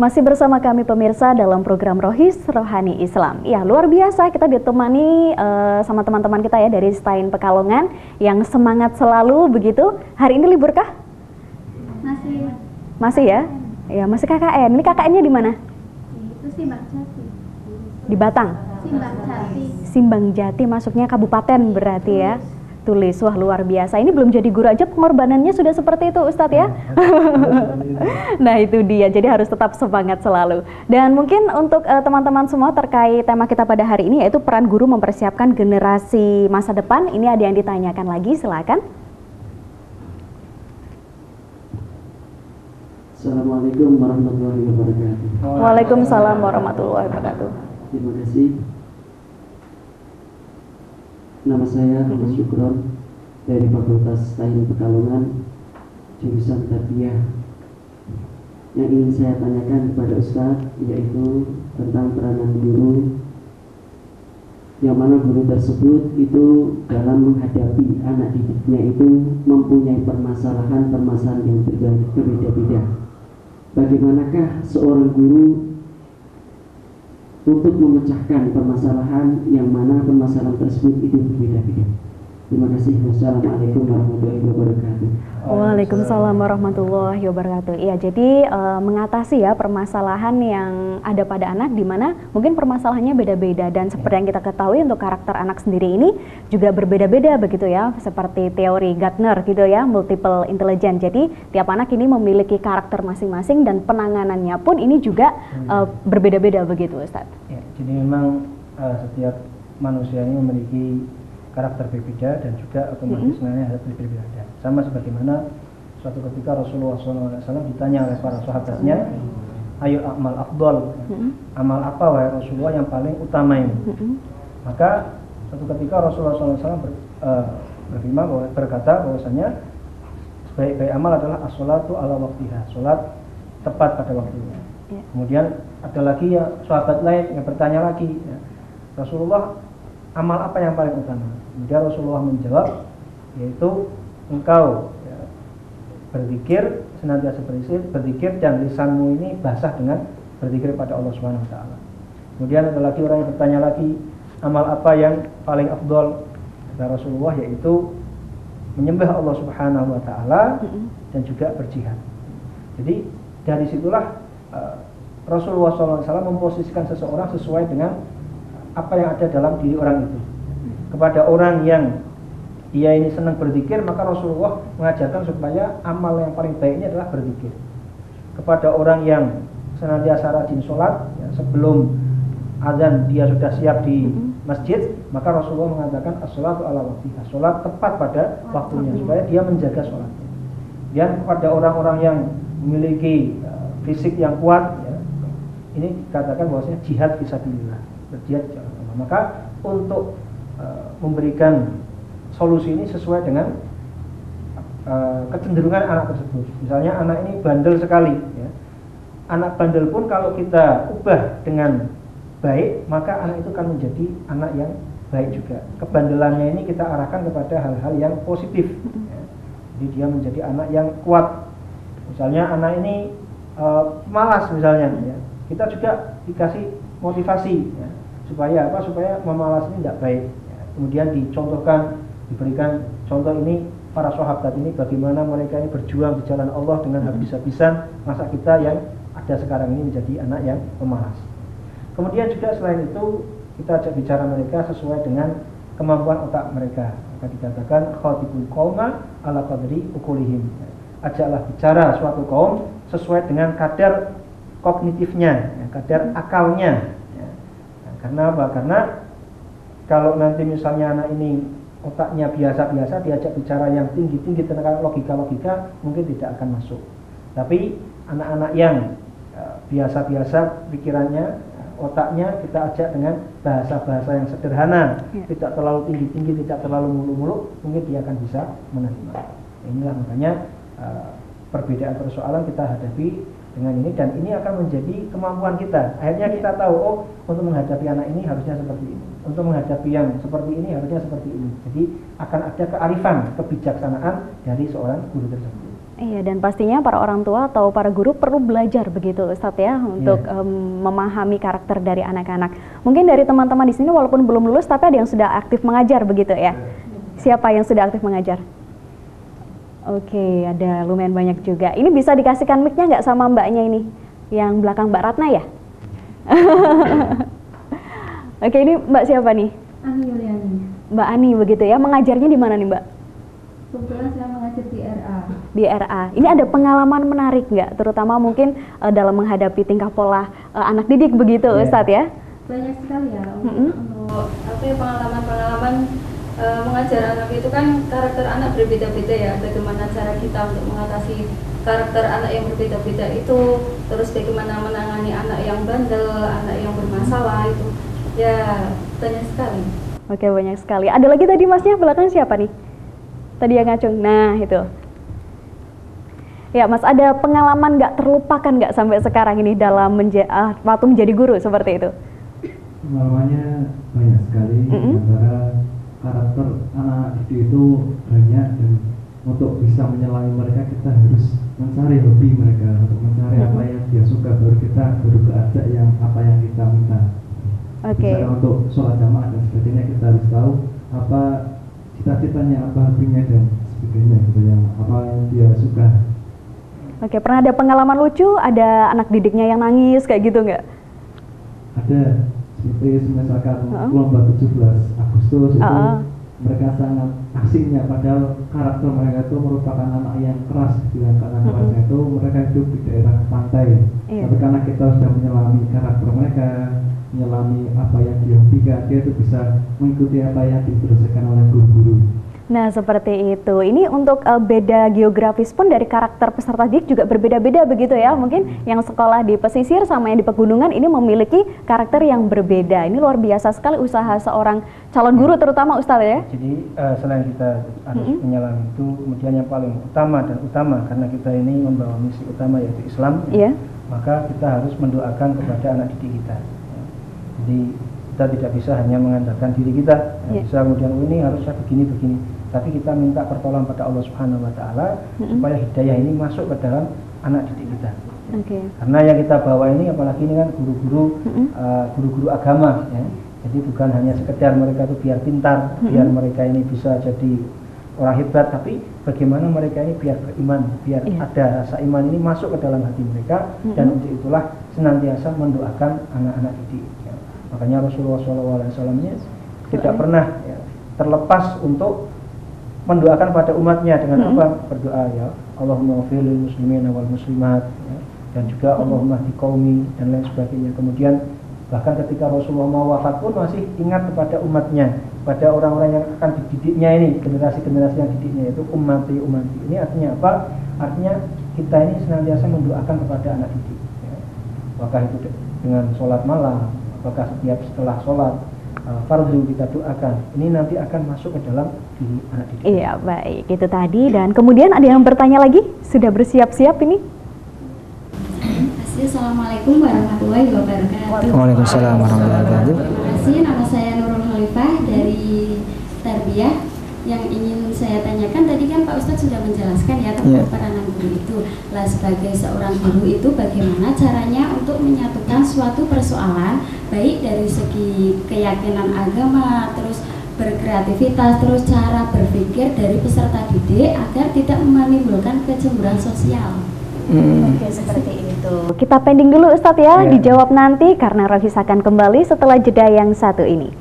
Masih bersama kami pemirsa dalam program Rohis Rohani Islam. Ya, luar biasa kita ditemani sama teman-teman kita ya dari Stain Pekalongan yang semangat selalu begitu. Hari ini libur kah? Masih. Masih ya? Ya, masih KKN. Ini KKN-nya di mana? Itu Simbang Jati. Di Batang. Simbang Jati. Simbang Jati masuknya kabupaten berarti ya. Tulis, wah luar biasa. Ini belum jadi guru aja pengorbanannya sudah seperti itu Ustadz ya. Nah itu dia, jadi harus tetap semangat selalu. Dan mungkin untuk teman-teman semua terkait tema kita pada hari ini yaitu peran guru mempersiapkan generasi masa depan. Ini ada yang ditanyakan lagi, silakan. Assalamualaikum warahmatullahi wabarakatuh. Waalaikumsalam warahmatullahi wabarakatuh. Terima kasih. Nama saya Ahmad Syukron dari Fakultas Stain Pekalongan, jurusan Tarbiyah. Yang ingin saya tanyakan kepada Ustadz yaitu tentang peranan guru, yang mana guru tersebut itu dalam menghadapi anak didiknya itu mempunyai permasalahan-permasalahan yang berbeda-beda. Bagaimanakah seorang guru untuk memecahkan permasalahan yang mana permasalahan tersebut itu berbeda-beda? Terima kasih. Wassalamualaikum warahmatullahi wabarakatuh. Waalaikumsalam warahmatullahi wabarakatuh. Iya, jadi mengatasi ya permasalahan yang ada pada anak di mana mungkin permasalahannya beda-beda dan seperti yang kita ketahui untuk karakter anak sendiri ini juga berbeda-beda begitu ya, seperti teori Gardner gitu ya, multiple intelligence. Jadi tiap anak ini memiliki karakter masing-masing dan penanganannya pun ini juga berbeda-beda begitu Ustadz. Ya, jadi memang setiap manusia ini memiliki karakter berbeda dan juga otomatis sebenarnya harus berbeda. Sama sebagaimana suatu ketika Rasulullah SAW ditanya oleh para sahabatnya, ayo amal afdol, amal apa wahai Rasulullah yang paling utama ini? Maka suatu ketika Rasulullah SAW berkata bahwasanya sebaik-baik amal adalah as-sholatu ala waktiha, sholat tepat pada waktunya. Kemudian ada lagi ya sahabat lain yang bertanya lagi, ya, Rasulullah amal apa yang paling utama? Kemudian Rasulullah menjawab, yaitu engkau ya, berzikir, senantiasa berzikir dan lisanmu ini basah dengan berzikir pada Allah Subhanahu wa taala. Kemudian ada lagi orang yang bertanya lagi, amal apa yang paling afdol? Kata Rasulullah, yaitu menyembah Allah Subhanahu wa taala dan juga berjihad. Jadi dari situlah Rasulullah SAW memposisikan seseorang sesuai dengan apa yang ada dalam diri orang itu. Kepada orang yang dia ini senang berzikir, maka Rasulullah mengajarkan supaya amal yang paling baik ini adalah berzikir. Kepada orang yang senantiasa rajin sholat, ya, sebelum azan dia sudah siap di masjid, maka Rasulullah mengatakan as-sholatu ala waktiha, sholat tepat pada waktunya supaya dia menjaga sholatnya. Dan kepada orang-orang yang memiliki fisik yang kuat, ya, ini dikatakan bahwasanya jihad fisabilillah, berjihad di jalan Allah. Maka untuk memberikan solusi ini sesuai dengan kecenderungan anak tersebut. Misalnya anak ini bandel sekali, ya. Anak bandel pun kalau kita ubah dengan baik, maka anak itu akan menjadi anak yang baik juga. Kebandelannya ini kita arahkan kepada hal-hal yang positif, ya. Jadi dia menjadi anak yang kuat. Misalnya anak ini malas misalnya, ya. Kita juga dikasih motivasi, ya. Supaya apa? Supaya memalas ini tidak baik. Kemudian dicontohkan, diberikan contoh ini para sahabat ini bagaimana mereka ini berjuang di jalan Allah dengan habis-habisan, masa kita yang ada sekarang ini menjadi anak yang pemalas. Kemudian juga selain itu kita ajak bicara mereka sesuai dengan kemampuan otak mereka. Maka dikatakan khatibul qauma ala qadri uqulihim. Ajaklah bicara suatu kaum sesuai dengan kadar kognitifnya, ya, kadar akalnya. Ya. Nah, karena apa? Karena kalau nanti misalnya anak ini otaknya biasa-biasa, diajak bicara yang tinggi-tinggi tentang logika-logika, mungkin tidak akan masuk. Tapi anak-anak yang biasa-biasa pikirannya, otaknya, kita ajak dengan bahasa-bahasa yang sederhana, tidak terlalu tinggi-tinggi, tidak terlalu muluk-muluk, mungkin dia akan bisa menerima. Inilah makanya perbedaan persoalan kita hadapi dengan ini, dan ini akan menjadi kemampuan kita. Akhirnya kita tahu, oh, untuk menghadapi anak ini harusnya seperti ini, untuk menghadapi yang seperti ini harusnya seperti ini. Jadi akan ada kearifan, kebijaksanaan dari seorang guru tersebut. Iya, dan pastinya para orang tua atau para guru perlu belajar begitu Ustadz ya untuk memahami karakter dari anak-anak. Mungkin dari teman-teman di sini walaupun belum lulus tapi ada yang sudah aktif mengajar begitu ya. Siapa yang sudah aktif mengajar? Oke, ada lumayan banyak juga. Ini bisa dikasihkan mic-nya nggak sama mbaknya ini? Yang belakang Mbak Ratna ya? Oke, ini mbak siapa nih? Ani Yuliani. Mbak Ani begitu ya. Mengajarnya di mana nih mbak? Kebetulan saya mengajar di RA. Di RA. Ini ada pengalaman menarik nggak? Terutama mungkin dalam menghadapi tingkah pola anak didik begitu Ustadz ya? Banyak sekali ya untuk apa ya, pengalaman-pengalaman mengajar anak itu kan karakter anak berbeda-beda ya. Bagaimana cara kita untuk mengatasi karakter anak yang berbeda-beda itu, terus bagaimana menangani anak yang bandel, anak yang bermasalah itu, ya banyak sekali. Oke, banyak sekali. Ada lagi tadi masnya belakang siapa nih? Tadi yang ngacung. Nah, itu. Ya, Mas, ada pengalaman nggak terlupakan nggak sampai sekarang ini dalam waktu menjadi guru seperti itu? Pengalamannya banyak sekali. Antara karakter anak didik itu banyak, dan untuk bisa menyelami mereka kita harus mencari hobi mereka, untuk mencari apa yang dia suka, baru kita beajak yang apa yang kita minta. Misalnya untuk sholat jamaah dan sebagainya, kita harus tahu apa cita-citanya, apa hobinya dan sebagainya gitu, yang apa yang dia suka. Oke, pernah ada pengalaman lucu, ada anak didiknya yang nangis kayak gitu nggak? Ada, seperti misalkan lomba 17 Agustus itu mereka sangat asiknya, padahal karakter mereka itu merupakan anak yang keras gitu ya, karena kerasnya itu mereka hidup di daerah pantai. Tapi karena kita sudah menyelami karakter mereka, menyelami apa yang dihobikan, dia itu bisa mengikuti apa yang diteruskan oleh guru-guru. Nah, seperti itu. Ini untuk beda geografis pun dari karakter peserta didik juga berbeda-beda begitu ya. Mungkin yang sekolah di pesisir sama yang di pegunungan ini memiliki karakter yang berbeda. Ini luar biasa sekali usaha seorang calon guru terutama Ustadz ya. Jadi selain kita harus menyelami itu, kemudian yang paling utama karena kita ini membawa misi utama yaitu Islam, maka kita harus mendoakan kepada anak didik kita. Jadi kita tidak bisa hanya mengandalkan diri kita, bisa kemudian ini harusnya begini, tapi kita minta pertolongan pada Allah Subhanahu Wa Taala supaya hidayah ini masuk ke dalam anak didik kita. Karena yang kita bawa ini, apalagi ini kan guru-guru agama, ya. Jadi bukan hanya sekedar mereka itu biar pintar, biar mereka ini bisa jadi orang hebat, tapi bagaimana mereka ini biar beriman, biar ada rasa iman ini masuk ke dalam hati mereka, dan untuk itulah senantiasa mendoakan anak-anak didik. Ya. Makanya Rasulullah SAW tidak pernah terlepas untuk mendoakan pada umatnya dengan apa? Berdoa ya, Allahumma ghfir lil muslimin wal muslimat, ya, dan juga Allahumma hdi qaumi dan lain sebagainya. Kemudian bahkan ketika Rasulullah mau wafat pun masih ingat kepada umatnya, pada orang-orang yang akan dididiknya ini, generasi-generasi yang didiknya, itu ummati. Ini artinya apa? Artinya kita ini senantiasa mendoakan kepada anak didik, ya. Apakah itu dengan sholat malam, apakah setiap setelah sholat fardu kita doakan, ini nanti akan masuk ke dalam diri anak didik. Iya, baik, itu tadi. Dan kemudian ada yang bertanya lagi, sudah bersiap-siap ini? Assalamualaikum warahmatullahi wabarakatuh. Waalaikumsalam warahmatullahi wabarakatuh. Terima kasih, nama saya Nurul Khalifah dari Tarbiyah. Yang ingin saya tanyakan tadi kan Pak Ustadz sudah menjelaskan ya tentang peranan guru itu. Lah, sebagai seorang guru itu bagaimana caranya untuk menyatukan suatu persoalan baik dari segi keyakinan agama, terus berkreativitas, terus cara berpikir dari peserta didik agar tidak menimbulkan kecemburuan sosial. Oke, seperti itu. Kita pending dulu Ustadz ya, dijawab nanti karena Rafis akan kembali setelah jeda yang satu ini.